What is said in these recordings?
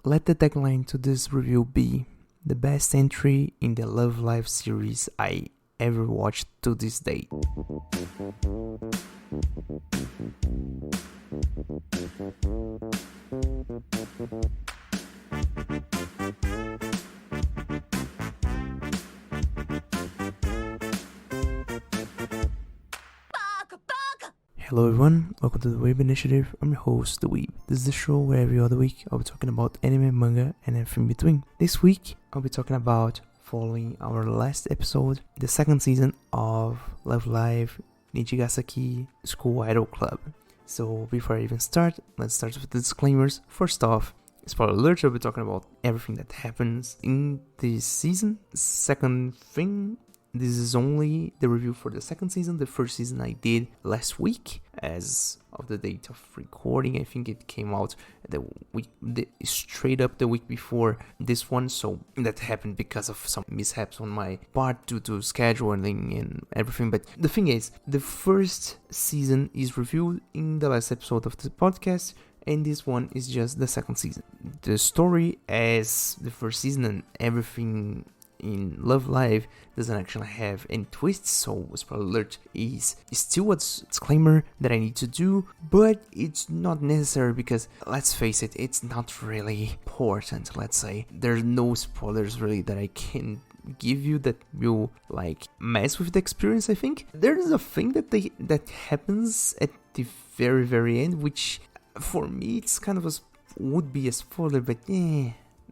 let the tagline to this review be the best entry in the Love Live series I ever watched to this day. Hello everyone, welcome to the Weeb initiative. I'm your host, the Weeb. This is the show where every other week I'll be talking about anime, manga, and everything in between. This week I'll be talking about following our last episode, the second season of Love Live Nijigasaki School Idol Club. So before I even start, let's start with the disclaimers. First off, spoiler alert, I'll be talking about everything that happens in this season. Second thing, this is only the review for the second season. The first season I did last week, as of the date of recording. I think it came out straight up the week before this one. So that happened because of some mishaps on my part due to scheduling and everything. But the thing is, the first season is reviewed in the last episode of the podcast, and this one is just the second season. The story as the first season and everything in Love Live doesn't actually have any twists, so spoiler alert is still a disclaimer that I need to do, but it's not necessary because, let's face it, it's not really important. Let's say there's no spoilers really that I can give you that will mess with the experience. I think there is a thing that happens at the very end, which for me it's kind of would be a spoiler, but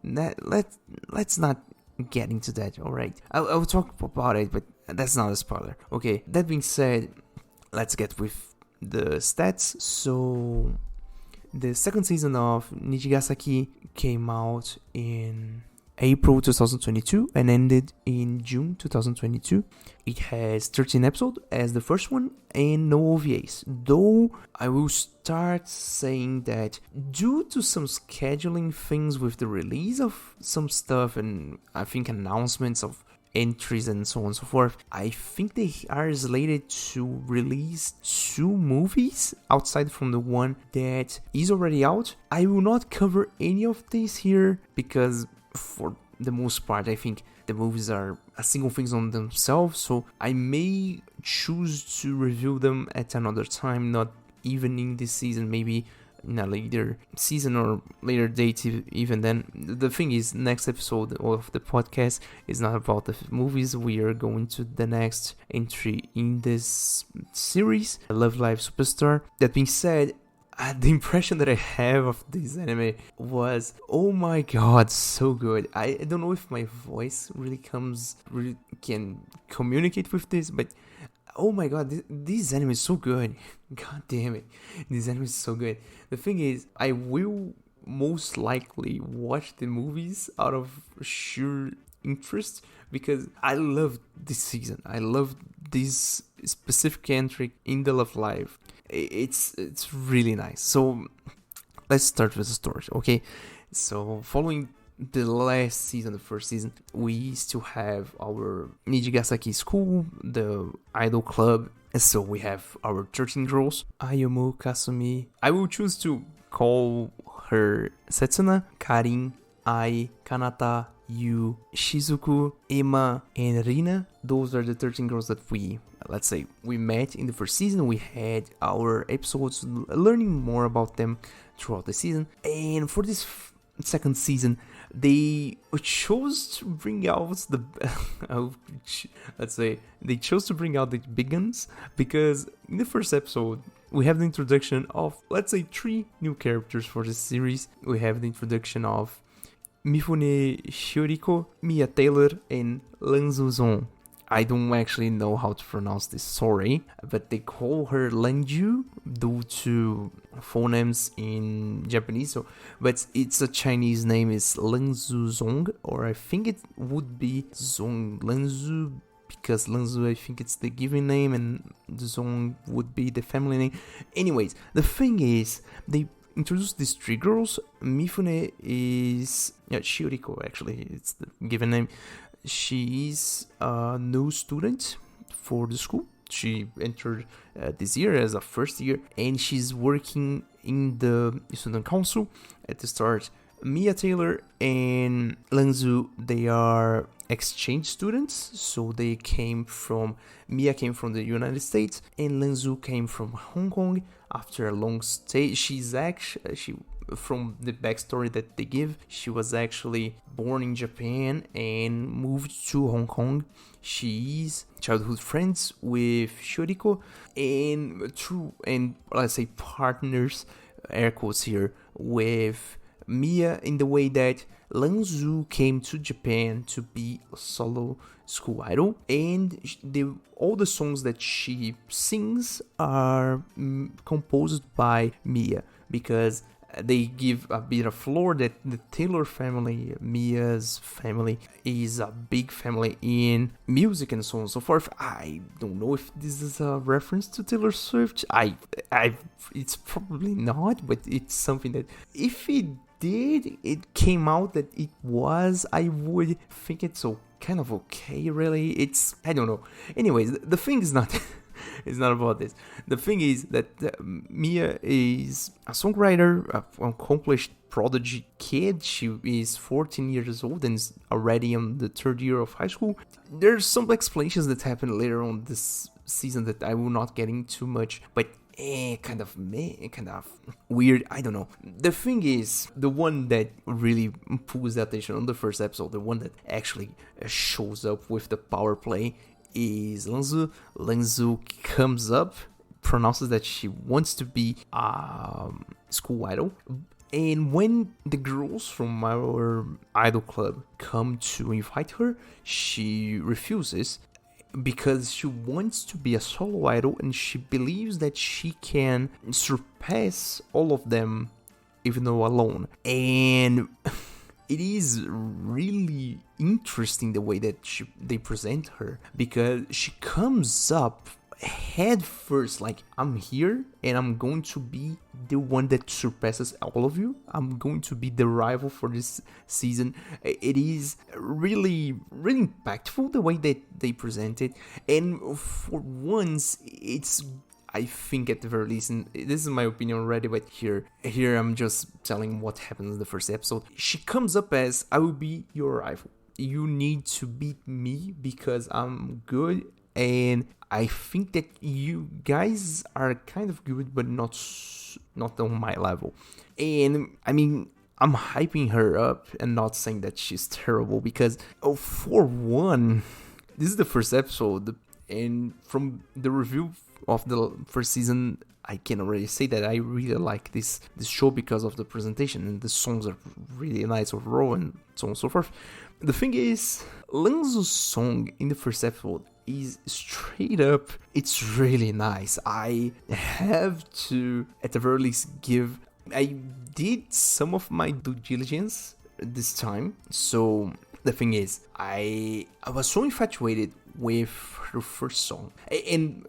let's not get into that. Alright, I'll talk about it, but that's not a spoiler. Okay, that being said, let's get with the stats. So the second season of Nijigasaki came out in April 2022 and ended in June 2022. It has 13 episodes as the first one and no OVAs. Though I will start saying that due to some scheduling things with the release of some stuff and I think announcements of entries and so on and so forth, I think they are slated to release 2 movies outside from the one that is already out. I will not cover any of these here because for the most part, I think the movies are a single things on themselves, so I may choose to review them at another time, not even in this season, maybe in a later season or later date even then. The thing is, next episode of the podcast is not about the movies. We are going to the next entry in this series, Love Live Superstar. That being said, the impression that I have of this anime was, oh my god, so good. I don't know if my voice really can communicate with this, but oh my god, this anime is so good. God damn it, this anime is so good. The thing is, I will most likely watch the movies out of sheer interest because I love this season. I love this specific entry in the Love Live. It's really nice. So let's start with the story, okay? So following the last season, the first season, we still have our Nijigasaki School, the Idol Club. And so we have our 13 girls, Ayumu, Kasumi. I will choose to call her Setsuna, Karin, Ai, Kanata, Yu, Shizuku, Emma, and Rina. Those are the 13 girls that we met in the first season. We had our episodes learning more about them throughout the season. And for this second season, they chose to bring out the big guns, because in the first episode we have the introduction of 3 new characters for this series. We have the introduction of Mifune Shioriko, Mia Taylor, and Lanzuzon. I don't actually know how to pronounce this, sorry, but they call her Lanju due to phonemes in Japanese. But it's a Chinese name, is Lanzuzong, or I think it would be Zong Lanzu, because Lanzu, I think it's the given name, and Zong would be the family name. Anyways, the thing is, they introduced these 3 girls. Mifune is Shioriko, actually, it's the given name. She is a new student for the school. She entered this year as a first year, and she's working in the student council. At the start, Mia Taylor and Lanzu, they are exchange students, so Mia came from the United States and Lanzu came from Hong Kong after a long stay. She from the backstory that they give, she was actually born in Japan and moved to Hong Kong. She is childhood friends with Shoriko and let's say partners, air quotes here, with Mia, in the way that Lanzu came to Japan to be a solo school idol, and all the songs that she sings are composed by Mia, because they give a bit of lore that the Taylor family, Mia's family, is a big family in music and so on and so forth. I don't know if this is a reference to Taylor Swift. It's probably not, but it's something that if it came out that it was, I would think it's kind of okay, really. I don't know. Anyways, the thing is not... It's not about this. The thing is that Mia is a songwriter, an accomplished prodigy kid. She is 14 years old and is already on the third year of high school. There's some explanations that happen later on this season that I will not get into too much, but kind of weird. I don't know. The thing is, the one that really pulls the attention on the first episode, the one that actually shows up with the power play, is Lanzu. Lanzu comes up, pronounces that she wants to be a school idol, and when the girls from our idol club come to invite her, she refuses because she wants to be a solo idol and she believes that she can surpass all of them even though alone. And it is really interesting the way that they present her, because she comes up head first, like, I'm here and I'm going to be the one that surpasses all of you. I'm going to be the rival for this season. It is really, really impactful the way that they present it, and for once, I think at the very least, and this is my opinion already, but here I'm just telling what happens in the first episode. She comes up as, I will be your rival. You need to beat me because I'm good, and I think that you guys are kind of good, but not on my level. And I mean, I'm hyping her up and not saying that she's terrible, because for one, this is the first episode, and from the review of the first season, I can already say that I really like this show because of the presentation, and the songs are really nice overall and so on and so forth. The thing is, Lanzu's song in the first episode is straight up, it's really nice. I have to, at the very least, I did some of my due diligence this time. So the thing is, I was so infatuated with her first song, and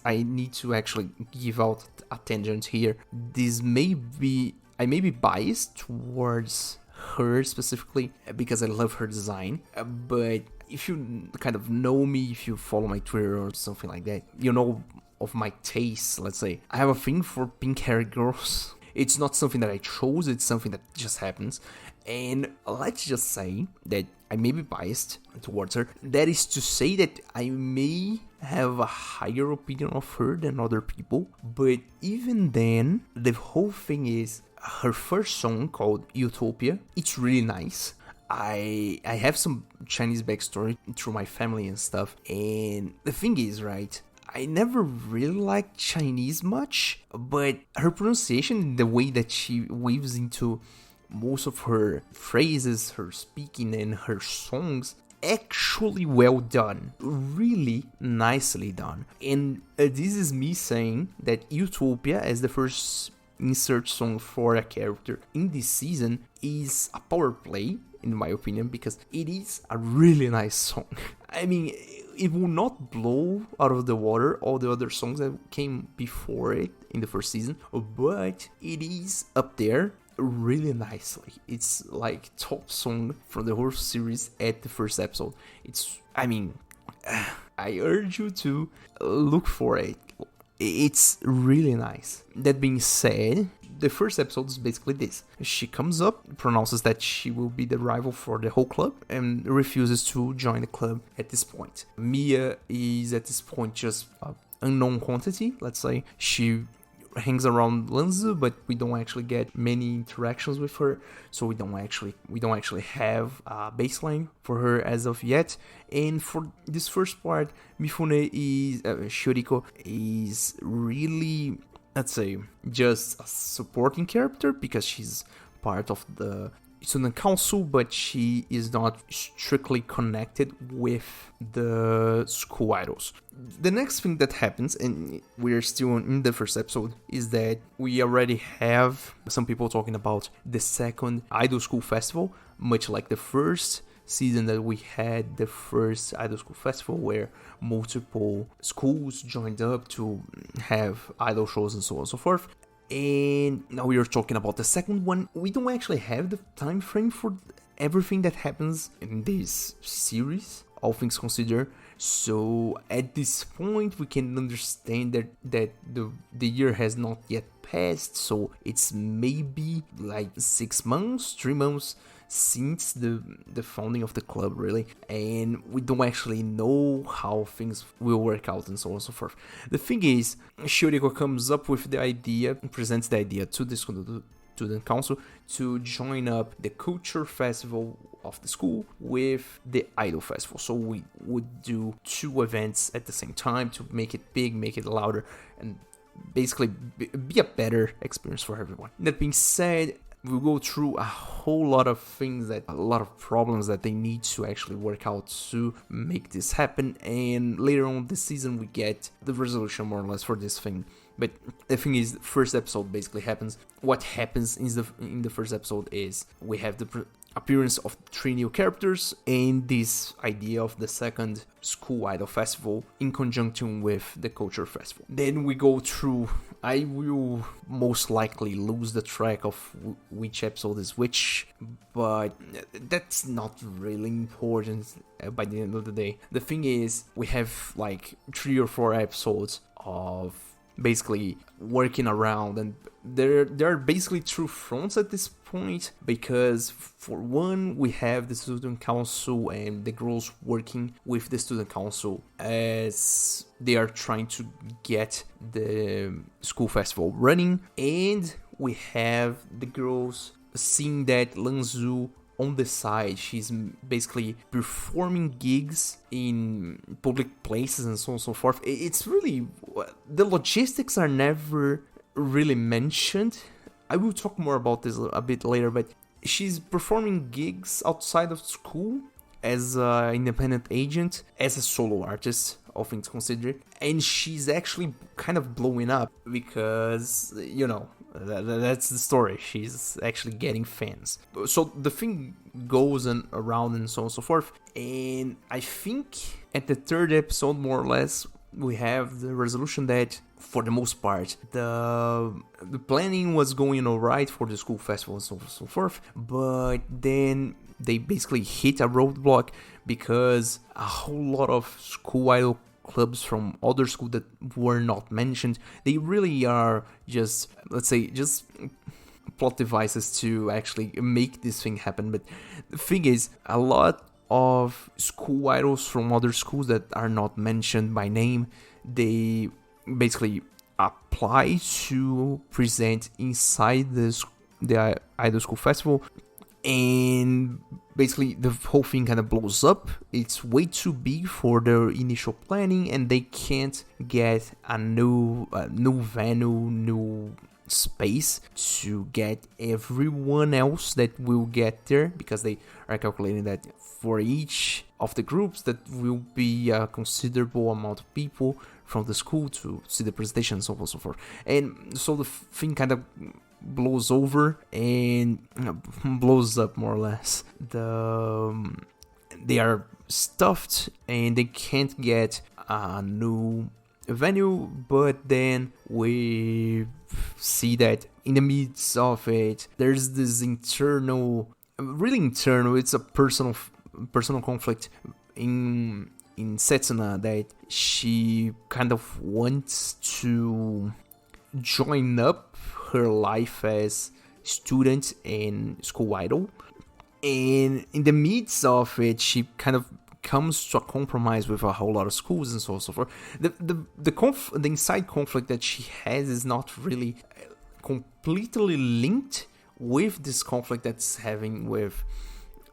I need to actually give out a tangent here. I may be biased towards her specifically because I love her design, but if you kind of know me, if you follow my Twitter or something like that, you know of my tastes, let's say. I have a thing for pink-haired girls. It's not something that I chose, it's something that just happens. And let's just say that I may be biased towards her. That is to say that I may have a higher opinion of her than other people. But even then, the whole thing is, her first song called Utopia, it's really nice. I have some Chinese backstory through my family and stuff. And the thing is, right, I never really liked Chinese much, but her pronunciation, the way that she weaves into most of her phrases, her speaking, and her songs, actually well done. Really nicely done. And this is me saying that Utopia, as the first insert song for a character in this season, is a power play, in my opinion, because it is a really nice song. I mean, it will not blow out of the water all the other songs that came before it in the first season, but it is up there really nicely. It's like top song from the whole series at the first episode. I urge you to look for it. It's really nice. That being said, the first episode is basically this. She comes up, pronounces that she will be the rival for the whole club, and refuses to join the club at this point. Mia is at this point just an unknown quantity, let's say. She hangs around Lanzu, but we don't actually get many interactions with her, so we don't actually have a baseline for her as of yet. And for this first part, Mifune is Shioriko is really, let's say, just a supporting character because she's part of the student council, but she is not strictly connected with the school idols. The next thing that happens, and we're still in the first episode, is that we already have some people talking about the second idol school festival, much like the first season that we had the first idol school festival where multiple schools joined up to have idol shows and so on and so forth. And now we are talking about the second one. We don't actually have the time frame for everything that happens in this series, all things considered. So at this point, we can understand that the year has not yet passed. So it's maybe like 6 months, 3 months since the founding of the club, really, and we don't actually know how things will work out and so on and so forth. The thing is, Shioriko comes up with the idea, presents the idea to the student council to join up the culture festival of the school with the idol festival. So we would do 2 events at the same time to make it big, make it louder, and basically be a better experience for everyone. That being said, we'll go through a whole lot of things, a lot of problems that they need to actually work out to make this happen, and later on this season we get the resolution more or less for this thing. But the thing is, the first episode basically happens. What happens in the first episode is we have the appearance of 3 new characters and this idea of the second school idol festival in conjunction with the culture festival. Then we go through, I will most likely lose the track of which episode is which, but that's not really important by the end of the day. The thing is, we have like 3 or 4 episodes of basically working around, and there are basically 2 fronts at this point, because for one, we have the student council and the girls working with the student council as they are trying to get the school festival running, and we have the girls seeing that Lanzu on the side, she's basically performing gigs in public places and so on and so forth. It's really, the logistics are never really mentioned. I will talk more about this a bit later, but she's performing gigs outside of school as an independent agent, as a solo artist, all things considered, and she's actually kind of blowing up because, you know, that's the story. She's actually getting fans. So the thing goes around and so on and so forth. And I think at the 3rd episode, more or less, we have the resolution that, for the most part, the planning was going alright for the school festival and so on and so forth. But then they basically hit a roadblock because a whole lot of school idol clubs from other schools that were not mentioned, they really are just, let's say, just plot devices to actually make this thing happen. But the thing is, a lot of school idols from other schools that are not mentioned by name, they basically apply to present inside the idol school festival, and basically the whole thing kind of blows up. It's way too big for their initial planning, and they can't get a new venue, new space to get everyone else that will get there, because they are calculating that for each of the groups that will be a considerable amount of people from the school to see the presentation and so on and so forth. And so the thing kind of blows over and blows up, more or less. They are stuffed and they can't get a new venue, but then we see that in the midst of it, there's this really internal, it's a personal conflict in Setsuna, that she kind of wants to join up her life as student in School Idol. And in the midst of it, she kind of comes to a compromise with a whole lot of schools and so on and so forth. The inside conflict that she has is not really completely linked with this conflict that's having with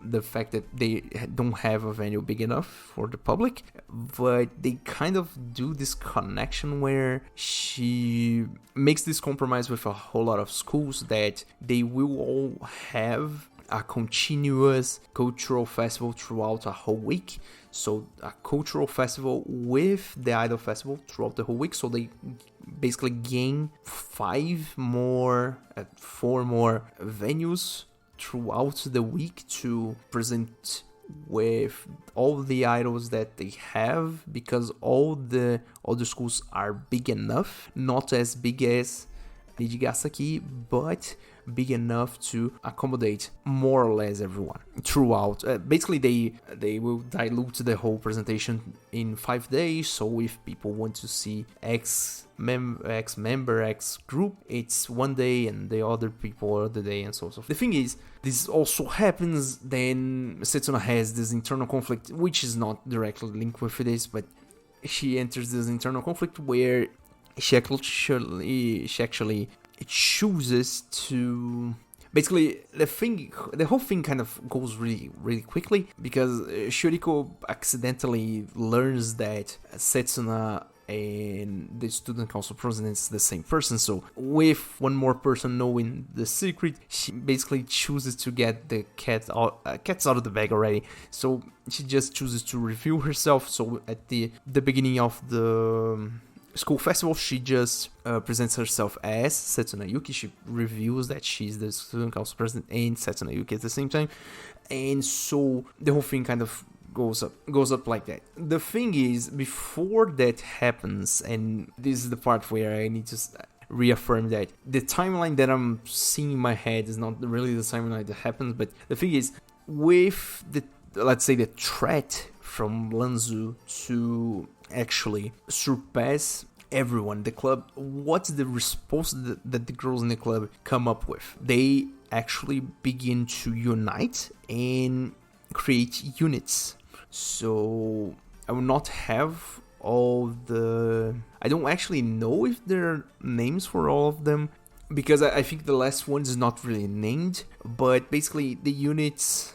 the fact that they don't have a venue big enough for the public, but they kind of do this connection where she makes this compromise with a whole lot of schools that they will all have a continuous cultural festival throughout a whole week. So a cultural festival with the Idol Festival throughout the whole week. So they basically gain 4 more venues throughout the week to present with all the idols that they have, because all the schools are big enough, not as big as Nijigasaki, but big enough to accommodate more or less everyone throughout. Basically, they will dilute the whole presentation in 5 days. So if people want to see X member, X group, it's 1 day, and the other people other day, and so on. The thing is, this also happens, then Setsuna has this internal conflict, which is not directly linked with this, but she enters this internal conflict where she actually chooses to... Basically, the whole thing kind of goes really, really quickly, because Shuriko accidentally learns that Setsuna and the student council president is the same person. So with one more person knowing the secret, she basically chooses to get the cat's out of the bag already. So she just chooses to reveal herself. So at the beginning of the school festival, she just presents herself as Setsuna Yuki. She reveals that she's the student council president and Setsuna Yuki at the same time, and so the whole thing kind of goes up like that. The thing is, before that happens, and this is the part where I need to reaffirm that the timeline that I'm seeing in my head is not really the timeline that happens, but the thing is, with the, let's say, the threat from Lanzu to actually surpass everyone, the club, what's the response that the girls in the club come up with? They actually begin to unite and create units. So I will not have all the... I don't actually know if there are names for all of them, because I think the last one is not really named, but basically the units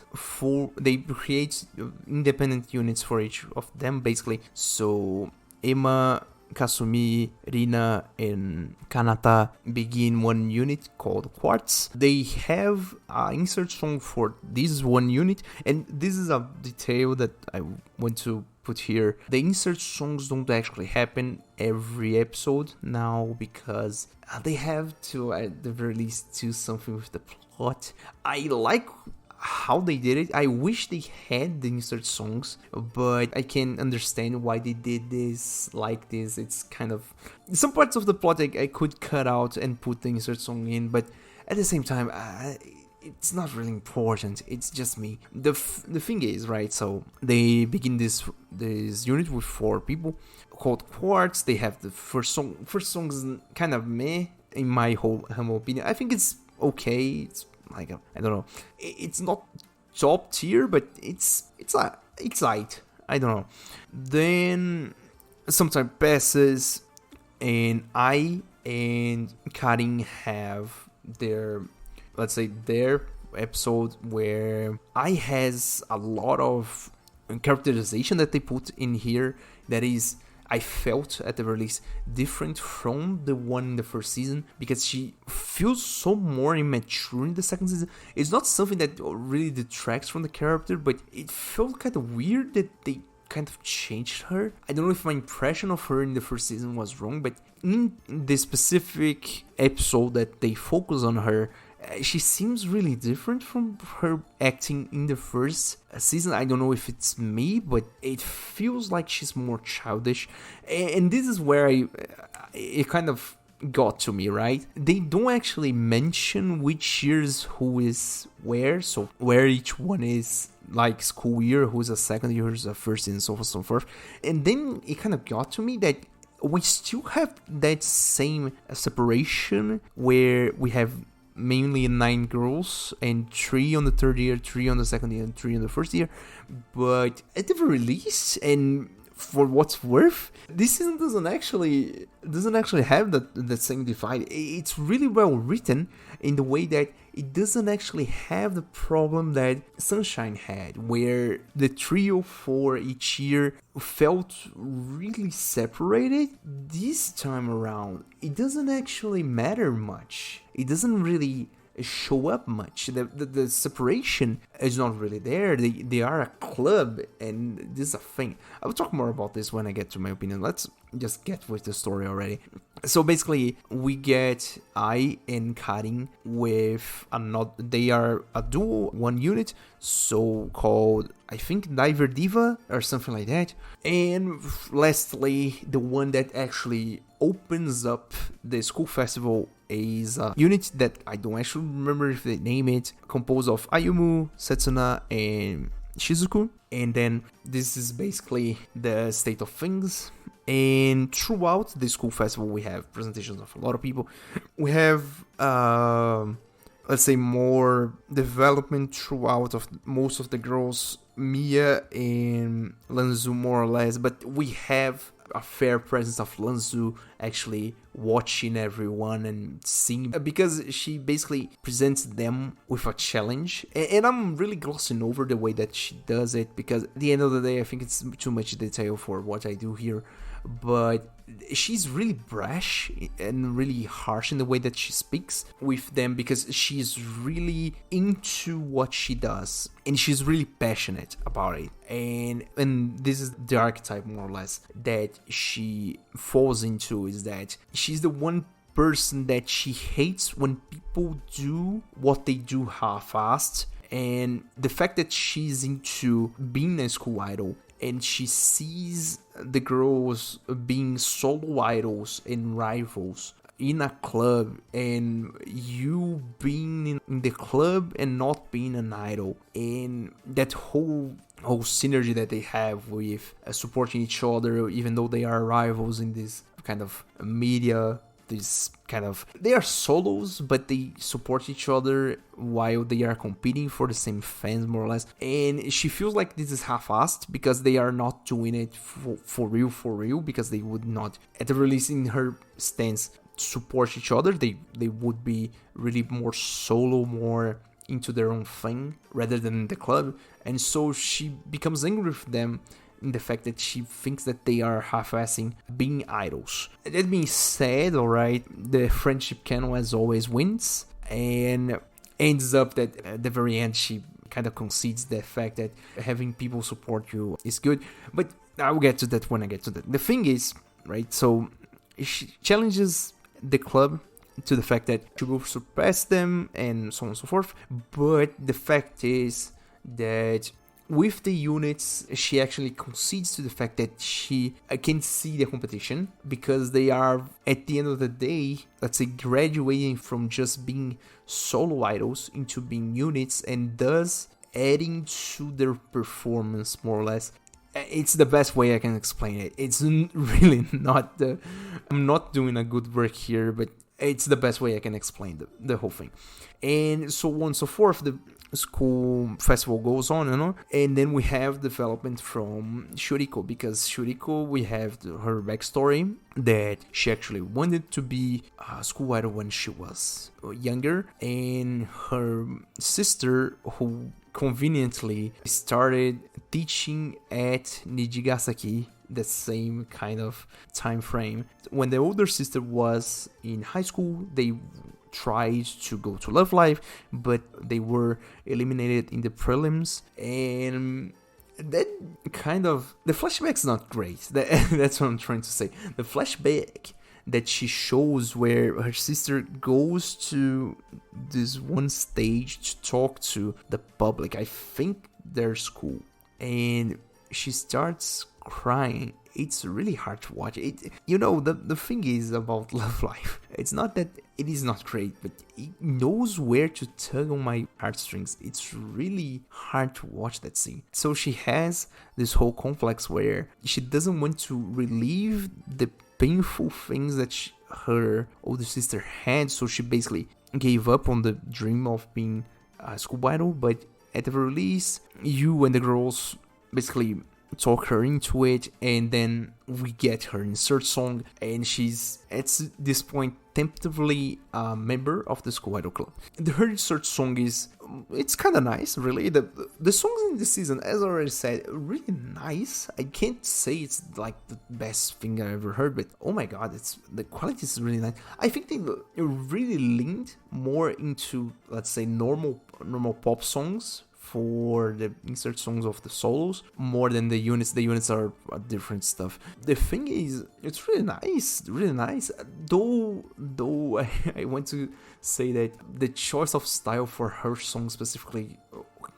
they create independent units for each of them, basically. So Emma, Kasumi, Rina, and Kanata begin one unit called Quartz. They have an insert song for this one unit, and this is a detail that I want to put here. The insert songs don't actually happen every episode now, because they have to, at the very least, do something with the plot. I like how they did it. I wish they had the insert songs, but I can understand why they did this like this. It's kind of... some parts of the plot I could cut out and put the insert song in, but at the same time, it's not really important. It's just me. The thing is, right, so they begin this unit with 4 people called Quartz. They have the first song. First song is kind of meh, in my humble opinion. I think it's okay. It's like I don't know. It's not top tier, but it's light. I don't know. Then some time passes, and I and Karin have their, let's say, their episode where I has a lot of characterization that they put in here that is, I felt at the very least, different from the one in the first season, because she feels so more immature in the second season. It's not something that really detracts from the character, but it felt kind of weird that they kind of changed her. I don't know if my impression of her in the first season was wrong, but in the specific episode that they focus on her, she seems really different from her acting in the first season. I don't know if it's me, but it feels like she's more childish. And this is where it kind of got to me, right? They don't actually mention which years who is where, so where each one is, like school year, who's a second year, who's a first year, and so on and so forth. And then it kind of got to me that we still have that same separation where we have mainly 9 girls and 3 on the third year, 3 on the second year, and 3 on the first year. But at the very least, and for what's worth, this season doesn't actually have that same divide. It's really well written in the way that it doesn't actually have the problem that Sunshine had, where the trio for each year felt really separated. This time around, it doesn't actually matter much. It doesn't really show up much. The separation is not really there. They are a club, and this is a thing. I will talk more about this when I get to my opinion. Let's just get with the story already. So basically, we get Ai and Karin with another. They are a duo, one unit, so called, I think, Diver Diva or something like that. And lastly, the one that actually opens up the school festival is a unit that I don't actually remember if they name it, composed of Ayumu, Setsuna, and Shizuku. And then this is basically the state of things. And throughout the school festival, we have presentations of a lot of people. We have, let's say, more development throughout of most of the girls, Mia and Lanzu more or less, but we have a fair presence of Lanzu actually watching everyone and seeing, because she basically presents them with a challenge, and I'm really glossing over the way that she does it, because at the end of the day I think it's too much detail for what I do here. But she's really brash and really harsh in the way that she speaks with them, because she's really into what she does and she's really passionate about it. And this is the archetype more or less that she falls into, is that she's the one person that she hates when people do what they do half-assed. And the fact that she's into being a school idol and she sees the girls being solo idols and rivals in a club, and you being in the club and not being an idol, and that whole synergy that they have with supporting each other even though they are rivals in this kind of media. They are solos, but they support each other while they are competing for the same fans, more or less. And she feels like this is half-assed because they are not doing it for real, because they would not, at the release, in her stance, support each other. They would be really more solo, more into their own thing rather than the club. And so she becomes angry with them in the fact that she thinks that they are half-assing being idols. That being said, alright, the friendship canon as always wins, and ends up that at the very end she kind of concedes the fact that having people support you is good. But I'll get to that when I get to that. The thing is, right, so she challenges the club to the fact that she will surpass them and so on and so forth, but the fact is that with the units, she actually concedes to the fact that she can see the competition, because they are, at the end of the day, let's say, graduating from just being solo idols into being units, and thus adding to their performance, more or less. It's the best way I can explain it. It's really not I'm not doing a good work here, but it's the best way I can explain the whole thing. And so on and so forth. The school festival goes on, and then we have development from Shuriko, because Shuriko, we have her backstory that she actually wanted to be a school idol when she was younger, and her sister, who conveniently started teaching at Nijigasaki the same kind of time frame. When the older sister was in high school, they tried to go to Love Live, but they were eliminated in the prelims, and that kind of, the flashback's not great. That's what I'm trying to say. The flashback that she shows where her sister goes to this one stage to talk to the public, I think their school, and she starts crying. It's really hard to watch. The thing is about Love Live, it's not that it is not great, but it knows where to tug on my heartstrings. It's really hard to watch that scene. So she has this whole complex where she doesn't want to relieve the painful things that her older sister had, so she basically gave up on the dream of being a school idol. But at the very least, you and the girls basically talk her into it, and then we get her insert song, and she's at this point tentatively a member of the School Idol Club. Her insert song it's kind of nice, really. The songs in this season, as I already said, really nice. I can't say it's like the best thing I ever heard, but oh my god, the quality is really nice. I think they really leaned more into, let's say, normal pop songs for the insert songs of the solos more than the units. The units are different stuff. The thing is, it's really nice, really nice. Though I want to say that the choice of style for her song specifically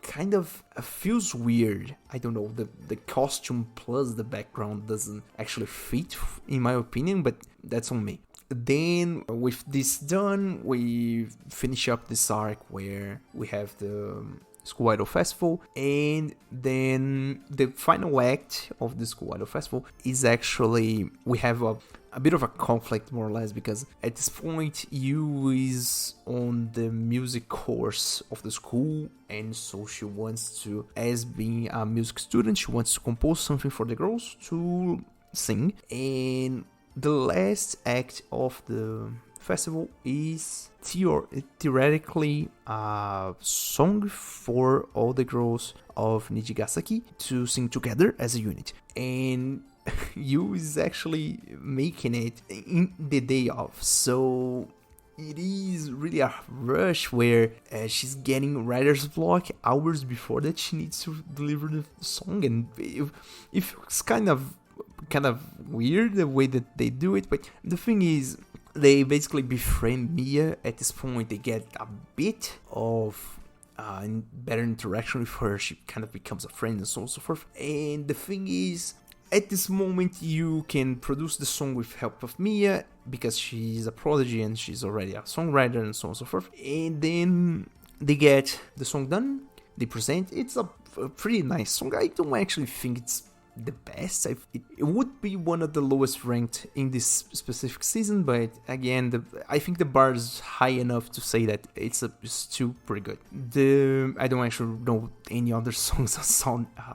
kind of feels weird. I don't know, the costume plus the background doesn't actually fit, in my opinion, but that's on me. Then, with this done, we finish up this arc where we have the School Idol Festival, and then the final act of the School Idol Festival is actually, we have a bit of a conflict, more or less, because at this point Yu is on the music course of the school, and so she wants to, as being a music student, she wants to compose something for the girls to sing. And the last act of the festival is theoretically a song for all the girls of Nijigasaki to sing together as a unit, and Yu is actually making it in the day of, so it is really a rush where she's getting writer's block hours before that she needs to deliver the song, and it feels kind of weird the way that they do it. But the thing is, they basically befriend Mia at this point. They get a bit of better interaction with her. She kind of becomes a friend and so on and so forth. And the thing is, at this moment, you can produce the song with help of Mia because she's a prodigy and she's already a songwriter and so on and so forth. And then they get the song done. They present. It's a pretty nice song. I don't actually think it's the best. It would be one of the lowest ranked in this specific season, but again, I think the bar is high enough to say that it's still pretty good. I don't actually know any other songs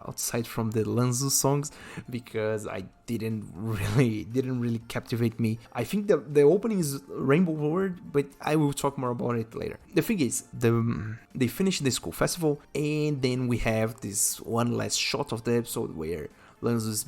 outside from the Lanzu songs because I didn't really captivate me. I think the opening is Rainbow World, but I will talk more about it later. The thing is, they finish the school festival, and then we have this one last shot of the episode where Lanzu's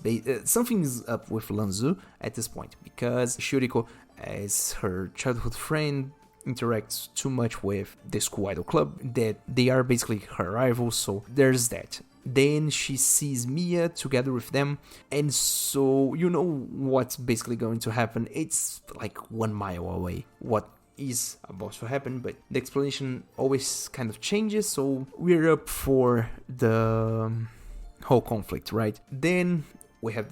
something is up with Lanzu at this point, because Shuriko, as her childhood friend, interacts too much with the School Idol Club, that they are basically her rivals, so there's that. Then she sees Mia together with them, and so you know what's basically going to happen. It's like 1 mile away what is about to happen, but the explanation always kind of changes, so we're up for the whole conflict, right? Then we have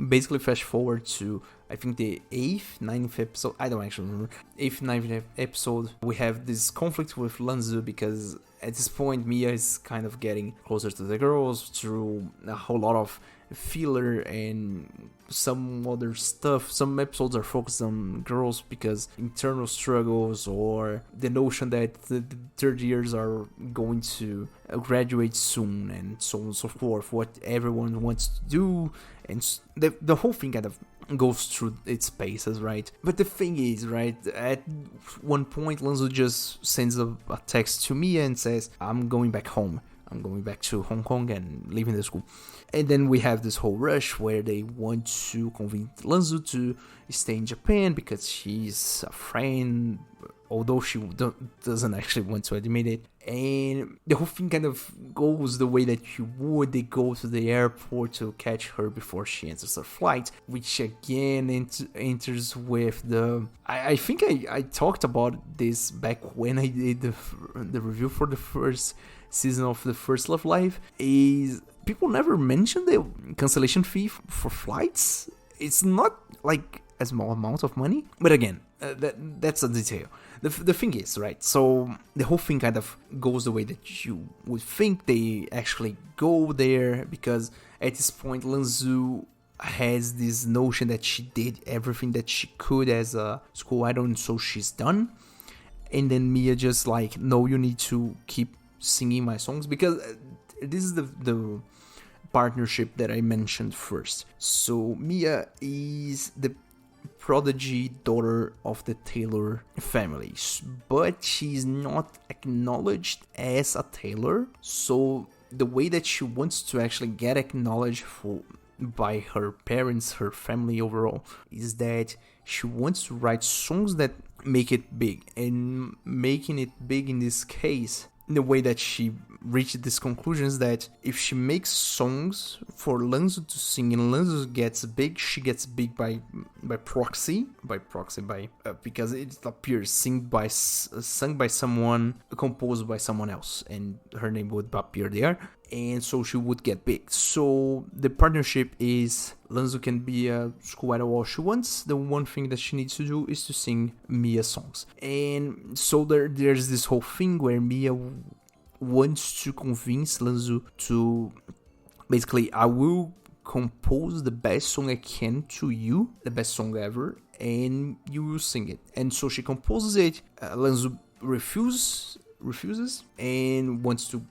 basically flash forward to, I think, the 8th, 9th episode. I don't actually remember. 8th, 9th episode. We have this conflict with Lanzu because at this point Mia is kind of getting closer to the girls through a whole lot of filler and some other stuff. Some episodes are focused on girls because internal struggles or the notion that the third years are going to graduate soon and so on and so forth, what everyone wants to do, and the whole thing kind of goes through its paces, right? But the thing is, right, at one point Lanzu just sends a text to Mia and says, I'm going back home. I'm going back to Hong Kong and leaving the school. And then we have this whole rush where they want to convince Lanzu to stay in Japan because she's a friend, although she doesn't actually want to admit it. And the whole thing kind of goes the way that you would. They go to the airport to catch her before she enters her flight, which again enters with the... I think I talked about this back when I did the review for the first season of the First Love Live, is people never mention the cancellation fee for flights. It's not like a small amount of money, but again, that's a detail. The thing is, right, so the whole thing kind of goes the way that you would think. They actually go there because at this point Lanzu has this notion that she did everything that she could as a school idol, and so she's done. And then Mia just like, no, you need to keep singing my songs, because this is the partnership that I mentioned first. So Mia is the prodigy daughter of the Taylor family, but she's not acknowledged as a Taylor. So the way that she wants to actually get acknowledged by her parents, her family overall, is that she wants to write songs that make it big. And making it big in this case, in the way that she reached this conclusion, is that if she makes songs for Lanzo to sing and Lanzo gets big, she gets big by proxy, because it appears sung by someone, composed by someone else, and her name would appear there, and so she would get big. So the partnership is Lanzo can be a school idol all she wants. The one thing that she needs to do is to sing Mia songs. And so there's this whole thing where Mia wants to convince Lanzo to basically, I will compose the best song I can to you, the best song ever, and you will sing it. And so she composes it. Lanzo refuses and wants to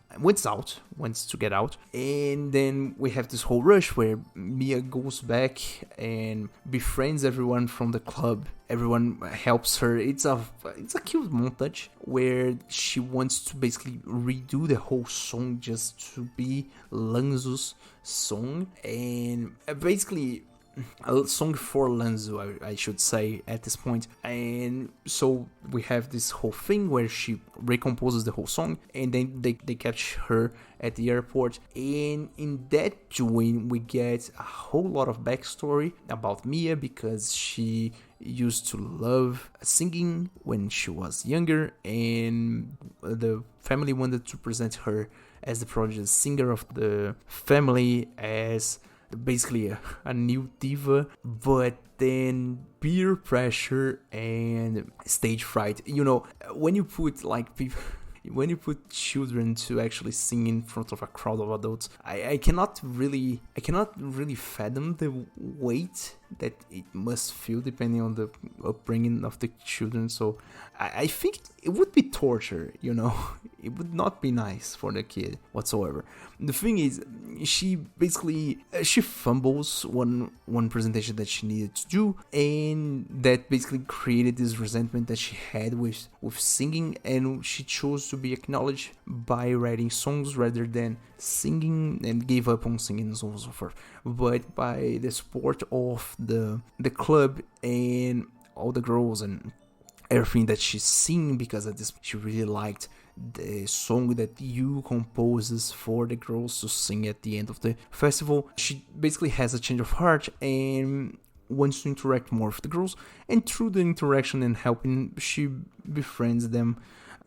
get out. And then we have this whole rush where Mia goes back and befriends everyone from the club. Everyone helps her. It's a cute montage where she wants to basically redo the whole song just to be Lanzo's song, and basically a song for Lanzo, I should say, at this point. And so we have this whole thing where she recomposes the whole song, and then they catch her at the airport. And in that doing, we get a whole lot of backstory about Mia, because she used to love singing when she was younger, and the family wanted to present her as the prodigy singer of the family, as basically a new diva. But then peer pressure and stage fright, when you put children to actually sing in front of a crowd of adults, I cannot really fathom the weight that it must feel depending on the upbringing of the children. So I think it would be torture, it would not be nice for the kid whatsoever. The thing is, she fumbles one presentation that she needed to do, and that basically created this resentment that she had with singing, and she chose to be acknowledged by writing songs rather than singing, and gave up on singing and so on and so forth. But by the support of the club and all the girls and everything that she's singing, because of this, she really liked the song that you composes for the girls to sing at the end of the festival. She basically has a change of heart and wants to interact more with the girls, and through the interaction and helping, she befriends them.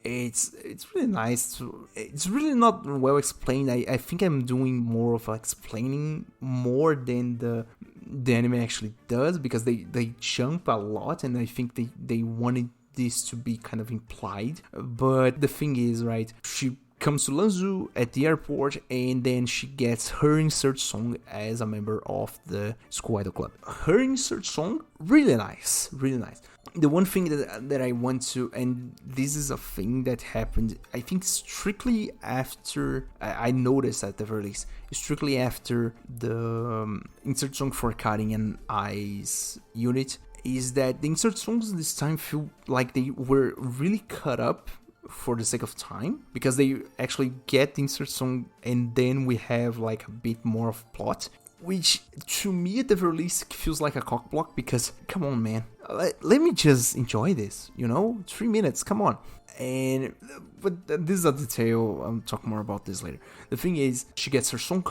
It's really nice. It's really not well explained. I think I'm doing more of explaining more than the anime actually does, because they jump a lot, and I think they wanted this to be kind of implied. But the thing is, right, she comes to Lanzo at the airport, and then she gets her insert song as a member of the School Idol Club. Her insert song, really nice. The one thing that I want to, and this is a thing that happened, I think strictly after, I noticed at the very least, strictly after the insert song for Karin and I's unit, is that the insert songs this time feel like they were really cut up for the sake of time, because they actually get the insert song and then we have like a bit more of plot, which to me at the very least feels like a cock block, because come on, man, let me just enjoy this, 3 minutes, come on. But this is a detail, I'll talk more about this later. The thing is, she gets her song,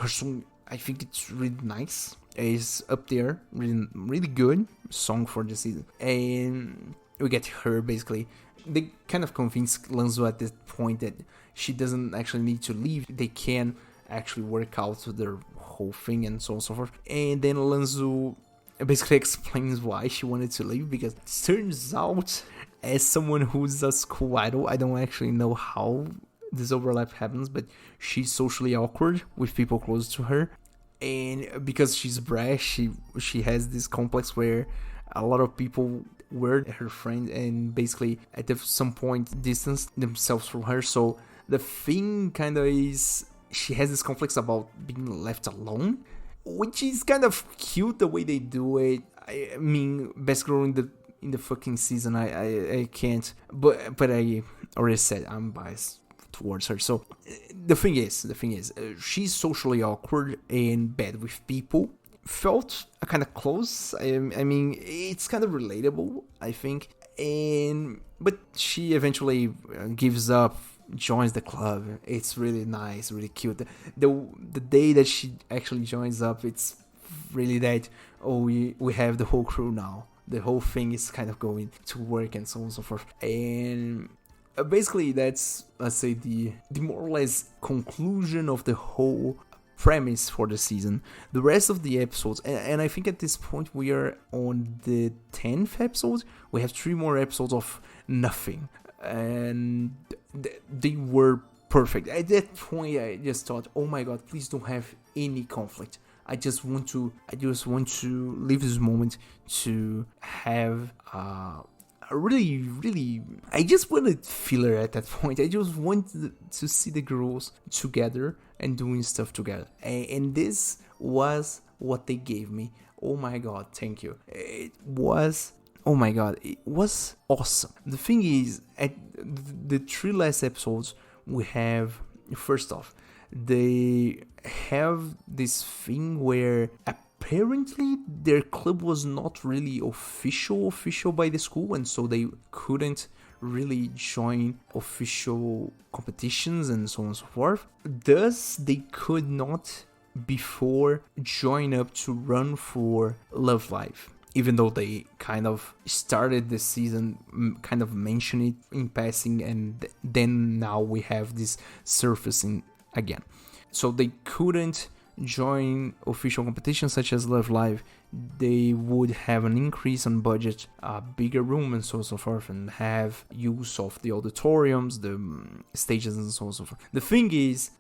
I think it's really nice, is up there, really, really good song for the season. And we get her basically, they kind of convince Lanzo at this point that she doesn't actually need to leave, they can actually work out their whole thing and so on and so forth. And then Lanzo basically explains why she wanted to leave, because it turns out, as someone who's a school idol, I don't actually know how this overlap happens, but she's socially awkward with people close to her, and because she's brash, she has this complex where a lot of people were her friend and basically at some point distanced themselves from her. So the thing kind of is she has this complex about being left alone, which is kind of cute the way they do it. I mean, best girl in the fucking season. I can't, but I already said I'm biased towards her. So the thing is, she's socially awkward and bad with people. Felt kind of close. I mean, it's kind of relatable, I think. But she eventually gives up, joins the club. It's really nice, really cute. The day that she actually joins up, it's really that, oh, we have the whole crew now. The whole thing is kind of going to work and so on and so forth. And basically that's, let's say, the more or less conclusion of the whole premise for the season. The rest of the episodes, and I think at this point we are on the 10th episode. We have 3 more episodes of nothing, and they were perfect. At that point I just thought, oh my god, please don't have any conflict. I just want to leave this moment to have really, I just wanted filler at that point. I just wanted to see the girls together and doing stuff together. And this was what they gave me. Oh my god, thank you. It was awesome. The thing is, at the 3 last episodes, we have, first off, they have this thing where apparently their club was not really official by the school, and so they couldn't really join official competitions and so on and so forth. Thus, they could not before join up to run for Love Live, even though they kind of started the season kind of mention it in passing, and then now we have this surfacing again. So they couldn't join official competitions such as Love Live. They would have an increase on budget, a bigger room and so on and so forth, and have use of the auditoriums, the stages and so on and so forth. The thing is,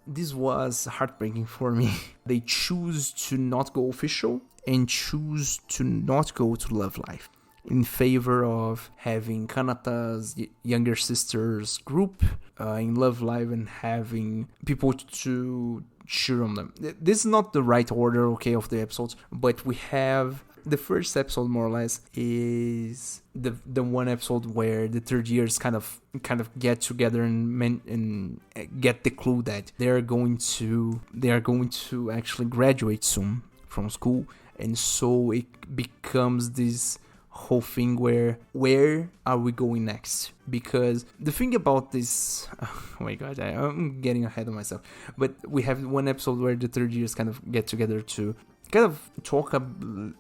this was heartbreaking for me. They choose to not go official and choose to not go to Love Live in favor of having Kanata's younger sister's group in Love Live and having people to cheer on them. This is not the right order, okay, of the episodes, but we have the first episode more or less is the one episode where the third years kind of get together and get the clue that they are going to actually graduate soon from school, and so it becomes this whole thing where are we going next? Because the thing about this, oh my god, I'm getting ahead of myself, but we have one episode where the third years kind of get together to kind of talk a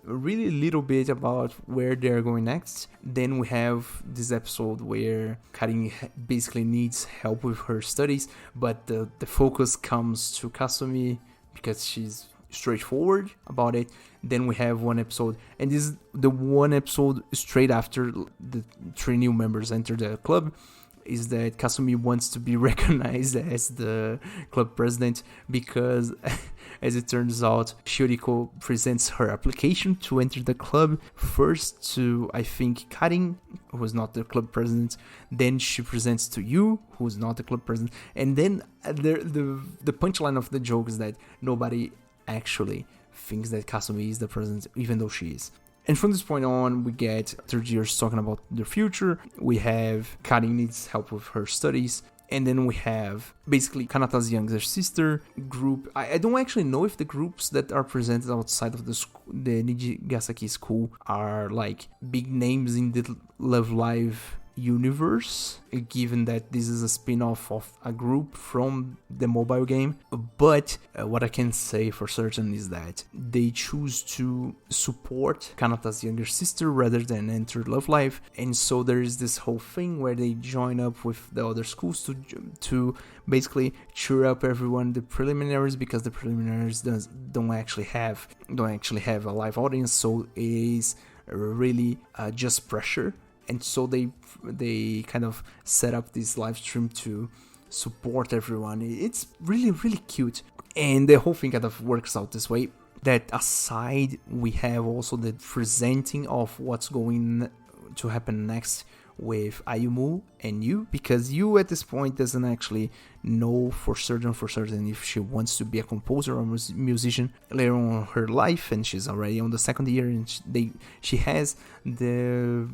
really little bit about where they're going next. Then we have this episode where Karin basically needs help with her studies, but the focus comes to Kasumi because she's straightforward about it. Then we have one episode, and this is the one episode straight after the 3 new members enter the club, is that Kasumi wants to be recognized as the club president because, as it turns out, Shioriko presents her application to enter the club first to, I think, Karin, who is not the club president. Then she presents to Yu, who is not the club president. And then the punchline of the joke is that nobody actually thinks that Kasumi is the president, even though she is. And from this point on, we get third years talking about their future. We have Karin needs help with her studies. And then we have basically Kanata's younger sister group. I don't actually know if the groups that are presented outside of the Nijigasaki School are like big names in the Love Live universe, given that this is a spin-off of a group from the mobile game. But what I can say for certain is that they choose to support Kanata's younger sister rather than enter Love Live, and so there is this whole thing where they join up with the other schools to basically cheer up everyone the preliminaries, because the preliminaries don't actually have a live audience, so it is really just pressure. And so they kind of set up this live stream to support everyone. It's really, really cute. And the whole thing kind of works out this way. That aside, we have also the presenting of what's going to happen next with Ayumu and Yu, because Yu at this point doesn't actually know for certain if she wants to be a composer or musician later on in her life, and she's already on the second year, and she has the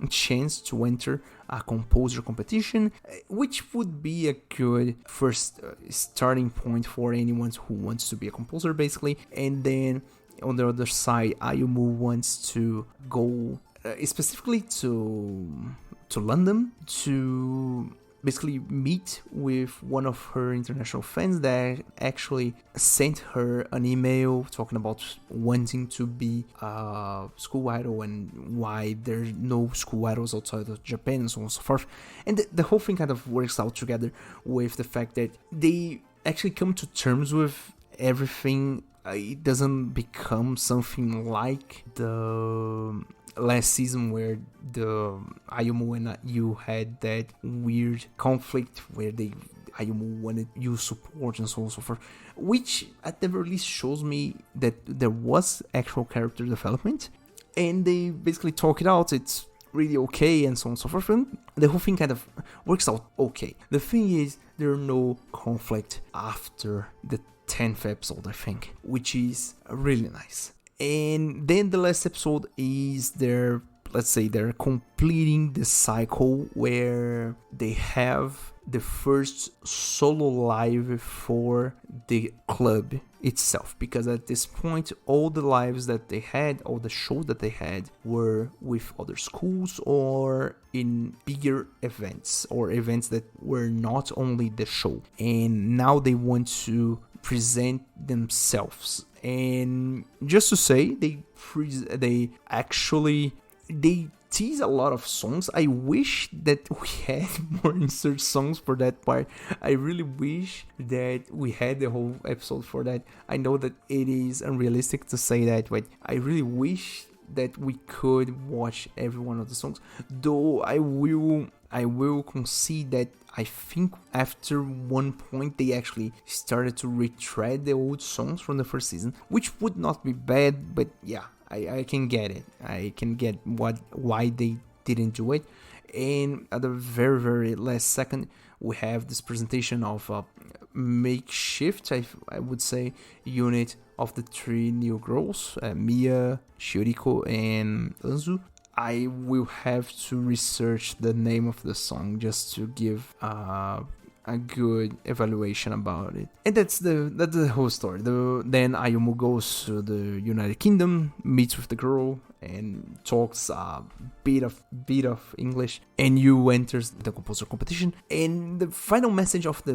chance to enter a composer competition, which would be a good first starting point for anyone who wants to be a composer, basically. And then on the other side, Ayumu wants to go specifically to London to basically meet with one of her international fans that actually sent her an email talking about wanting to be a school idol and why there's no school idols outside of Japan and so on and so forth. And the whole thing kind of works out together with the fact that they actually come to terms with everything. It doesn't become something like the last season where the Ayumu and Yu had that weird conflict where Ayumu wanted Yu support and so on and so forth, which at the very least shows me that there was actual character development, and they basically talk it out. It's really okay and so on and so forth, and the whole thing kind of works out okay. The thing is, there are no conflict after the 10th episode, I think, which is really nice. And then the last episode is they're completing the cycle where they have the first solo live for the club itself, because at this point all the lives that they had, all the shows that they had, were with other schools or in bigger events or events that were not only the show, and now they want to present themselves. And just to say, they tease a lot of songs. I wish that we had more insert songs for that part. I really wish that we had the whole episode for that. I know that it is unrealistic to say that, but I really wish that we could watch every one of the songs. Though I will concede that I think after one point they actually started to retread the old songs from the first season, which would not be bad, but yeah, I can get it. I can get why they didn't do it. And at the very, very last second, we have this presentation of a makeshift, I would say, unit of the three new girls, Mia, Shioriko, and Anzu. I will have to research the name of the song just to give a good evaluation about it. And that's the whole story. Then Ayumu goes to the United Kingdom, meets with the girl, and talks a bit of English. And Yu enters the composer competition. And the final message of the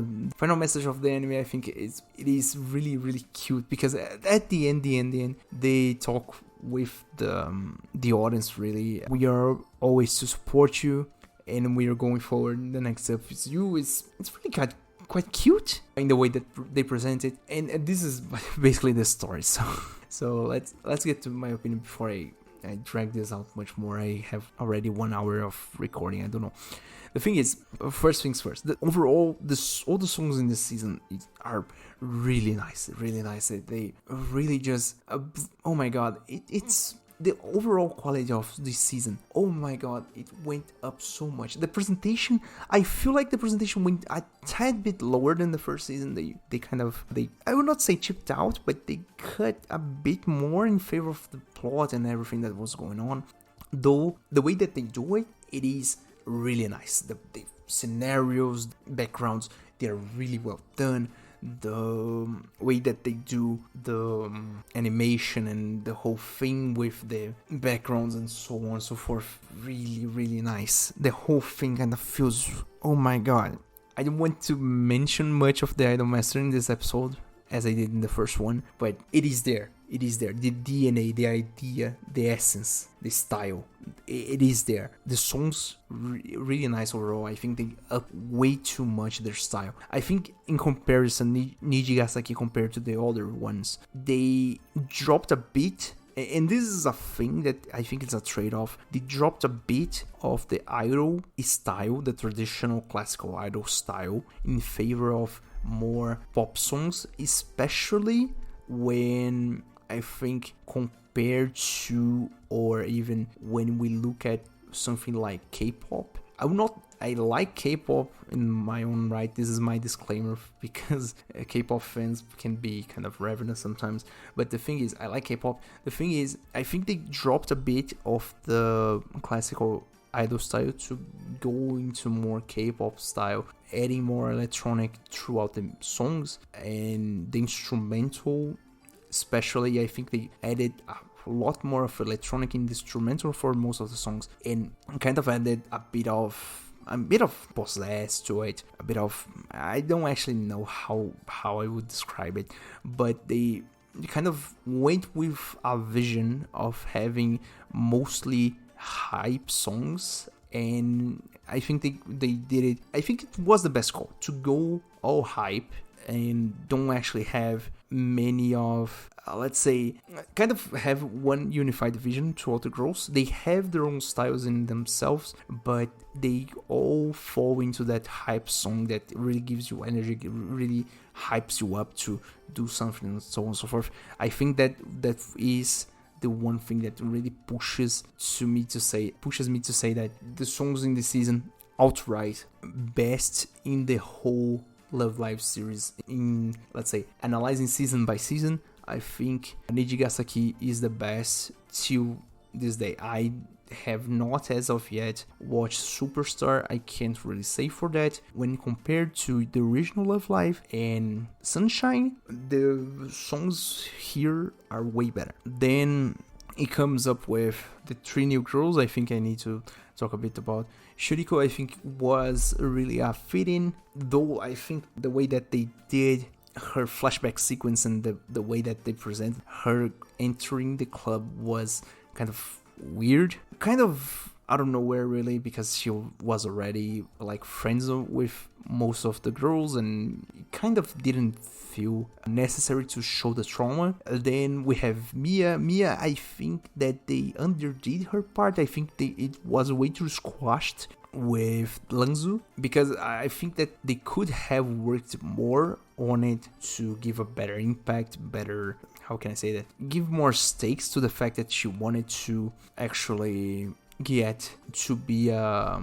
anime, I think, it is really, really cute, because at the end, they talk with the audience. Really, we are always to support you, and we are going forward. The next step is you. It's really quite cute in the way that they present it, and this is basically the story. So let's get to my opinion before I drag this out much more. I have already 1 hour of recording. I don't know. The thing is, first things first. Overall, all the songs in this season are really nice. Really nice. They really just oh my god! It's the overall quality of this season. Oh my god! It went up so much. The presentation, I feel like the presentation went a tad bit lower than the first season. They I would not say chipped out, but they cut a bit more in favor of the plot and everything that was going on. Though the way that they do it, it is really nice. The scenarios, backgrounds, they're really well done. The way that they do the animation and the whole thing with the backgrounds and so on and so forth, really, really nice. The whole thing kind of feels, oh my god. I don't want to mention much of the Idol Master in this episode, as I did in the first one, but it is there. It is there. The DNA, the idea, the essence, the style, it is there. The songs, really nice overall. I think they up way too much their style. I think in comparison, Nijigasaki compared to the other ones, they dropped a bit and this is a thing that I think it's a trade-off. They dropped a bit of the idol style, the traditional classical idol style, in favor of more pop songs, especially when I think compared to, or even when we look at something like K-pop. I like K-pop in my own right. This is my disclaimer, because K-pop fans can be kind of revenant sometimes. But the thing is, I like K-pop. The thing is, I think they dropped a bit of the classical idol style to go into more K-pop style, adding more electronic throughout the songs, and the instrumental especially, I think they added a lot more of electronic in the instrumental for most of the songs, and kind of added a bit of possess to it, a bit of, I don't actually know how I would describe it, but they kind of went with a vision of having mostly hype songs, and I think they did it. I think it was the best call to go all hype and don't actually have many of, let's say, kind of have one unified vision throughout the girls. They have their own styles in themselves, but they all fall into that hype song that really gives you energy, really hypes you up to do something, and so on and so forth. I think that is the one thing that really pushes me to say that the songs in the season outright best in the whole Love Live series. In, let's say, analyzing season by season, I think Nijigasaki is the best till this day. I have not as of yet watched Superstar. I can't really say for that. When compared to the original Love Live and Sunshine, the songs here are way better. Then it comes up with the three new girls. I think I need to talk a bit about Shuriko. I think was really a fit-in, though I think the way that they did her flashback sequence and the way that they present her entering the club was kind of weird, kind of out of nowhere really, because she was already like friends with most of the girls and kind of didn't feel necessary to show the trauma. Then we have Mia, I think that they underdid her part. I think it was way too squashed with Langzu, because I think that they could have worked more on it to give a better impact, better, how can I say that, give more stakes to the fact that she wanted to actually get to be a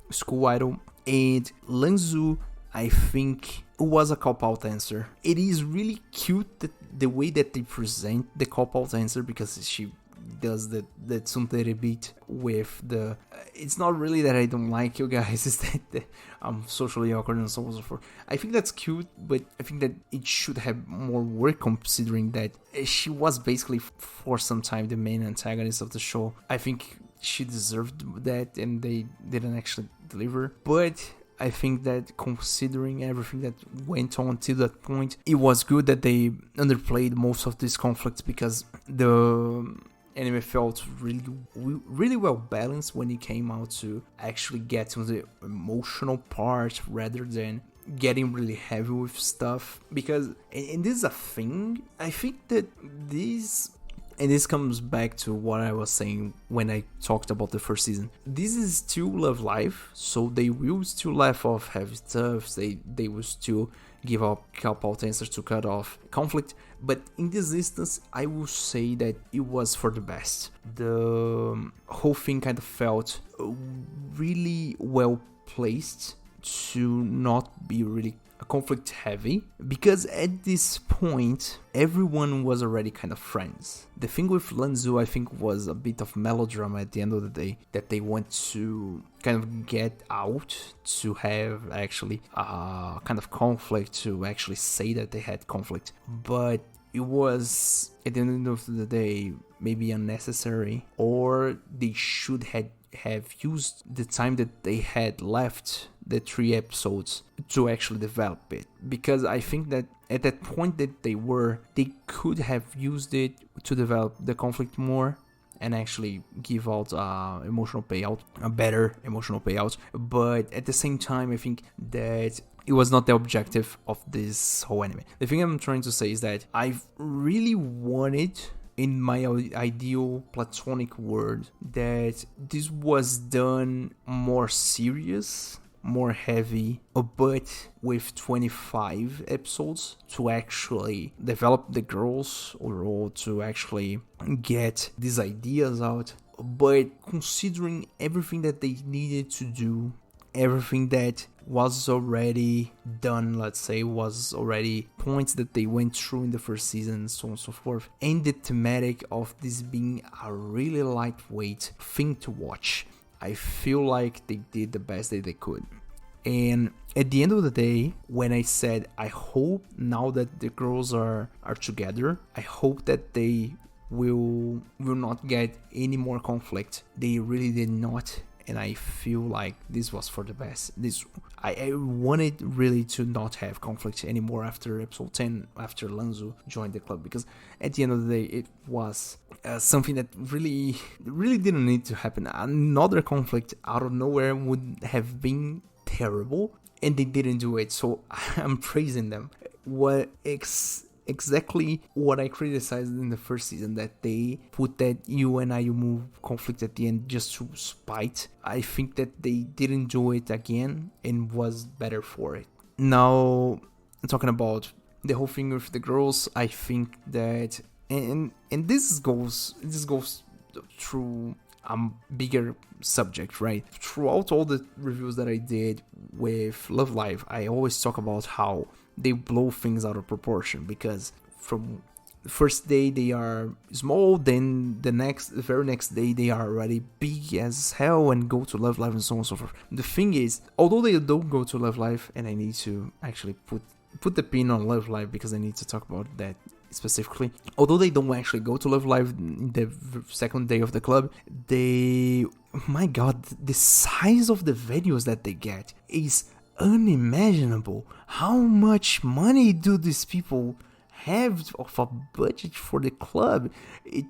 school idol. And Langzu, I think, was a cop-out answer. It is really cute that the way that they present the cop-out answer, because she does that tsundere beat with the, it's not really that I don't like you guys, it's that I'm socially awkward and so on and so forth. I think that's cute, but I think that it should have more work, considering that she was basically for some time the main antagonist of the show. I think she deserved that, and they didn't actually deliver. But I think that considering everything that went on till that point, it was good that they underplayed most of these conflicts, because the anime felt really well balanced when it came out to actually get to the emotional part rather than getting really heavy with stuff. Because, and this is a thing, I think that this, and this comes back to what I was saying when I talked about the first season. This is still Love Live, so they will still laugh off heavy stuff. They will still give up cop-out answers to cut off conflict. But in this instance, I will say that it was for the best. The whole thing kind of felt really well placed to not be really conflict heavy, because at this point everyone was already kind of friends. The thing with Lanzu, I think, was a bit of melodrama at the end of the day, that they want to kind of get out to have actually kind of conflict, to actually say that they had conflict. But it was, at the end of the day, maybe unnecessary, or they should have used the time that they had left, the 3 episodes, to actually develop it. Because I think that at that point that they could have used it to develop the conflict more and actually give out emotional payout, a better emotional payout. But at the same time, I think that it was not the objective of this whole anime. The thing I'm trying to say is that I really wanted in my ideal platonic world, that this was done more serious, more heavy, but with 25 episodes to actually develop the girls or to actually get these ideas out. But considering everything that they needed to do, everything that was already done, let's say, was already points that they went through in the first season and so on and so forth, and the thematic of this being a really lightweight thing to watch, I feel like they did the best that they could. And at the end of the day, when I said I hope now that the girls are together, I hope that they will not get any more conflict. They really did not, and I feel like this was for the best. I wanted really to not have conflict anymore after episode 10, after Lanzu joined the club, because at the end of the day, it was something that really didn't need to happen. Another conflict out of nowhere would have been terrible, and they didn't do it, so I'm praising them. Exactly what I criticized in the first season, that they put that you and I move conflict at the end just to spite. I think that they didn't do it again and was better for it. Now, talking about the whole thing with the girls, I think that and this goes through a bigger subject, right? Throughout all the reviews that I did with Love Live, I always talk about how they blow things out of proportion, because from the first day they are small, then the very next day they are already big as hell and go to Love Live and so on and so forth. The thing is, although they don't go to Love Live, and I need to actually put the pin on Love Live because I need to talk about that specifically. Although they don't actually go to Love Live the second day of the club, my god, the size of the videos that they get is unimaginable. How much money do these people have of a budget for the club? It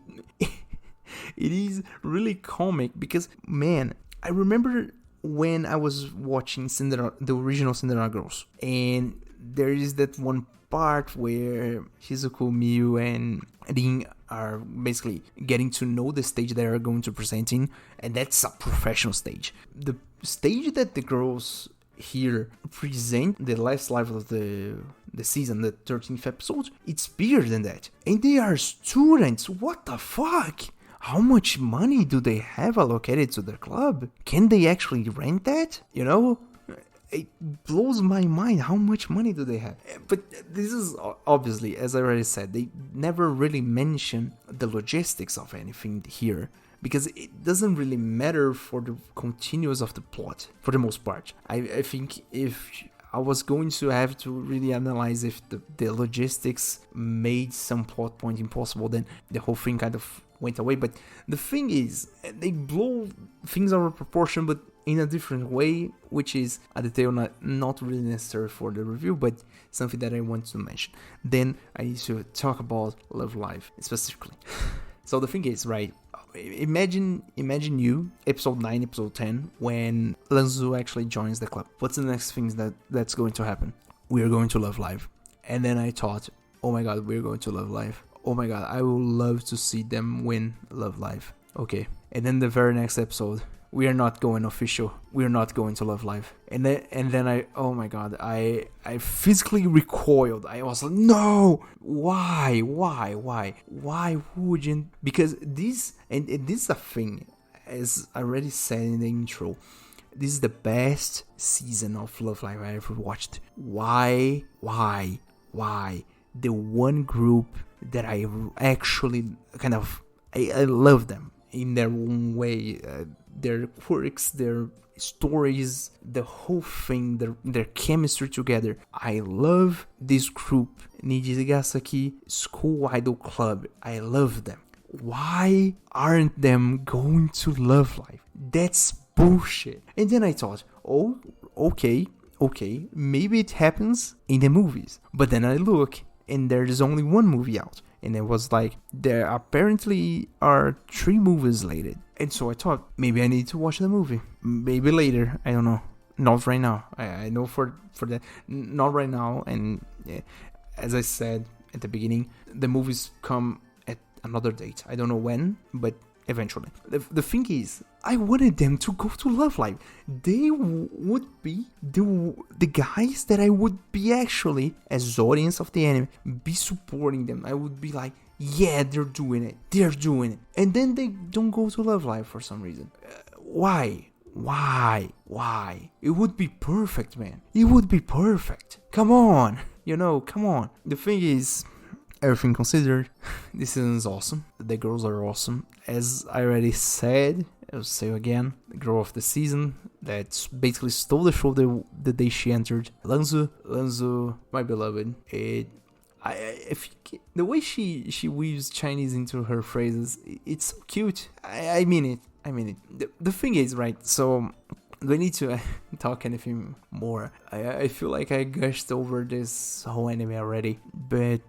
is really comic, because, man, I remember when I was watching the original Cinderella Girls, and there is that one part where Shizuku, Miyu, and Rin are basically getting to know the stage they are going to present in, and that's a professional stage. The stage that the girls here present, the last live of the season, the 13th episode, it's bigger than that. And they are students. What the fuck? How much money do they have allocated to their club? Can they actually rent that? You know? It blows my mind. How much money do they have? But this is obviously, as I already said, they never really mention the logistics of anything here, because it doesn't really matter for the continuous of the plot, for the most part. I think if I was going to have to really analyze if the logistics made some plot point impossible, then the whole thing kind of went away. But the thing is, they blow things out of proportion, but in a different way, which is a detail not really necessary for the review, but something that I want to mention. Then I need to talk about Love Live specifically. So the thing is, right, imagine you, episode 9, episode 10, when Lanzu actually joins the club. What's the next thing that's going to happen? We are going to Love Live. And then I thought, oh my god, we're going to Love Live. Oh my god, I would love to see them win Love Live. Okay. And then the very next episode, we are not going official. We are not going to Love Live. And then I, oh my god, I physically recoiled. I was like, no, why wouldn't? Because this, and this is a thing, as I already said in the intro, this is the best season of Love Live I ever watched. Why? The one group that I actually kind of, I love them in their own way. Their quirks, their stories, the whole thing, their chemistry together. I love this group, Nijigasaki School Idol Club. I love them. Why aren't them going to Love Live? That's bullshit. And then I thought, oh, okay, maybe it happens in the movies. But then I look, and there's only one movie out. And it was like, there apparently are 3 movies slated. And so I thought, maybe I need to watch the movie. Maybe later, I don't know. Not right now. I know for that, not right now. And as I said at the beginning, the movies come another date. I don't know when, but eventually. The thing is, I wanted them to go to Love Live. They would be the guys that I would be actually, as audience of the anime, be supporting them. I would be like, yeah, they're doing it. And then they don't go to Love Live for some reason. Why? It would be perfect, man. It would be perfect. Come on. Come on. The thing is, everything considered, this season is awesome. The girls are awesome. As I already said, I'll say again, the girl of the season that basically stole the show the day she entered, Lanzu, my beloved. I think the way she weaves Chinese into her phrases, it's so cute. I mean it. The thing is, right, so do I need to talk anything more? I feel like I gushed over this whole anime already, but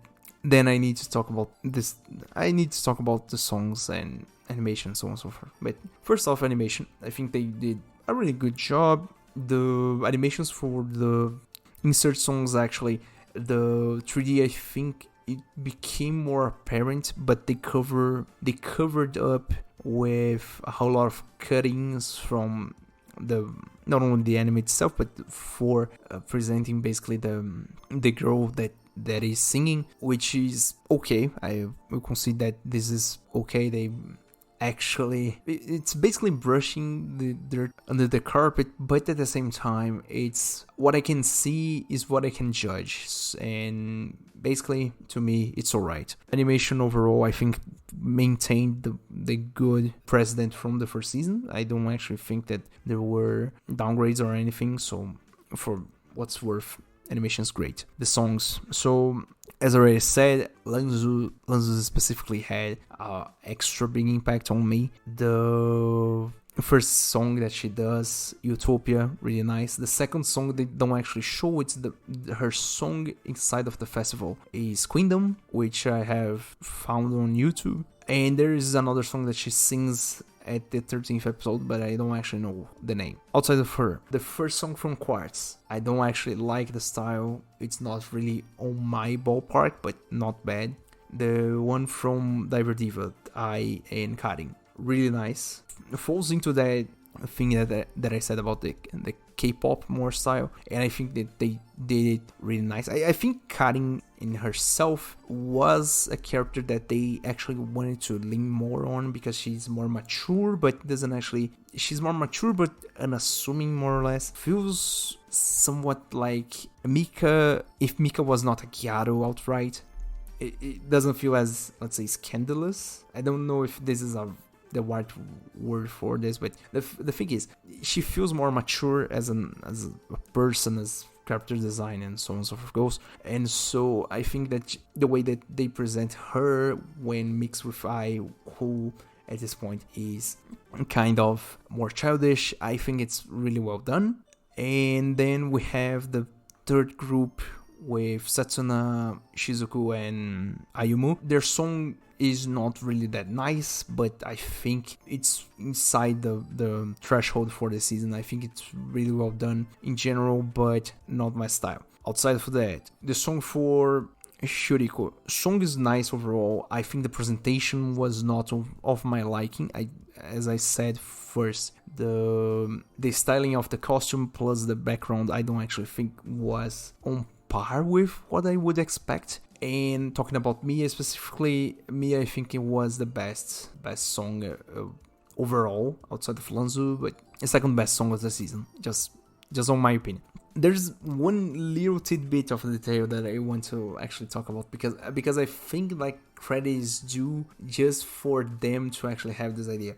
then I need to talk about this. I need to talk about the songs and animation, so on and so forth. But first off, animation. I think they did a really good job. The animations for the insert songs, actually, the 3D, I think it became more apparent, but they covered up with a whole lot of cuttings from not only the anime itself, but for presenting basically the girl that is singing, which is okay. I will concede that this is okay. They actually, it's basically brushing the dirt under the carpet, but at the same time, it's what I can see is what I can judge, and basically, to me, it's alright. Animation overall, I think, maintained the good precedent from the first season. I don't actually think that there were downgrades or anything, so for what's worth, animation is great. The songs, so as I already said, Lanzu specifically had extra big impact on me. The first song that she does, Utopia, really nice. The second song they don't actually show, it's her song inside of the festival is Queendom, which I have found on YouTube. And there is another song that she sings at the 13th episode, but I don't actually know the name. Outside of her, the first song from Quartz, I don't actually like the style. It's not really on my ballpark, but not bad. The one from Diver Diva, I and Karin, really nice. It falls into that thing that I said about the K-pop more style, and I think that they did it really nice. I think Karin in herself was a character that they actually wanted to lean more on because she's more mature, but doesn't actually. She's more mature, but unassuming more or less. Feels somewhat like Mika, if Mika was not a Gyaru outright. It doesn't feel as, let's say, scandalous. I don't know if this is the right word for this, but the thing is, she feels more mature as a person, as character design and so on and so forth goes. And so I think that the way that they present her when mixed with I, who at this point is kind of more childish, I think it's really well done. And then we have the third group with Setsuna, Shizuku, and Ayumu. Their song is not really that nice, but I think it's inside the threshold for the season. I think it's really well done in general, but not my style. Outside of that, the song for Shuriko, song is nice overall. I think the presentation was not of my liking. As I said first, the styling of the costume plus the background, I don't actually think was on par with what I would expect. And talking about Mia specifically, I think it was the best song overall outside of Lanzu, but the second best song of the season, just on my opinion. There's one little tidbit of detail that I want to actually talk about because I think like credit is due just for them to actually have this idea.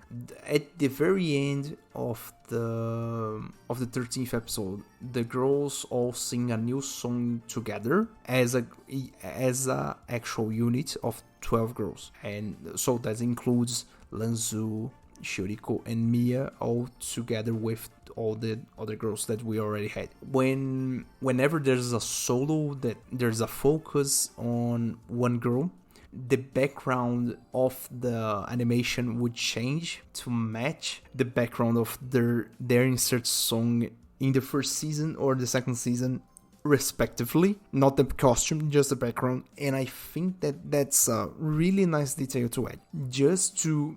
At the very end of the 13th episode, the girls all sing a new song together as a actual unit of 12 girls, and so that includes Lanzu, Shuriko, and Mia all together with all the other girls that we already had. Whenever there's a solo that there's a focus on one girl, the background of the animation would change to match the background of their insert song in the first season or the second season respectively, not the costume, just the background. And I think that that's a really nice detail to add, just to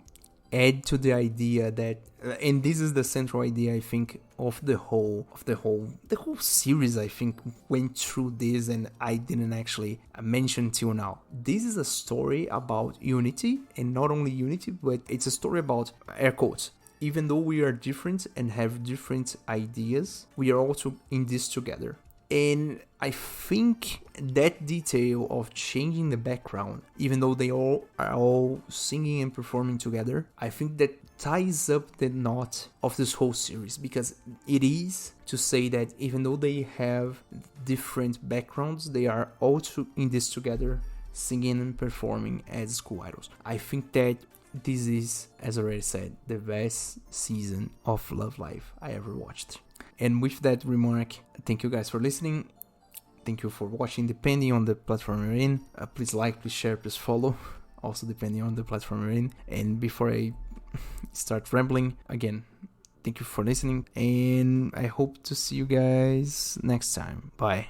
add to the idea that, and this is the central idea, I think, of the whole series. I think went through this, and I didn't actually mention till now. This is a story about unity, and not only unity, but it's a story about, air quotes, even though we are different and have different ideas, we are also in this together. And I think that detail of changing the background, even though they all are all singing and performing together, I think that ties up the knot of this whole series, because it is to say that even though they have different backgrounds, they are all in this together, singing and performing as school idols. I think that this is, as I already said, the best season of Love Live I ever watched. And with that remark, thank you guys for listening. Thank you for watching, depending on the platform you're in. Please like, please share, please follow. Also depending on the platform you're in. And before I start rambling, again, thank you for listening. And I hope to see you guys next time. Bye.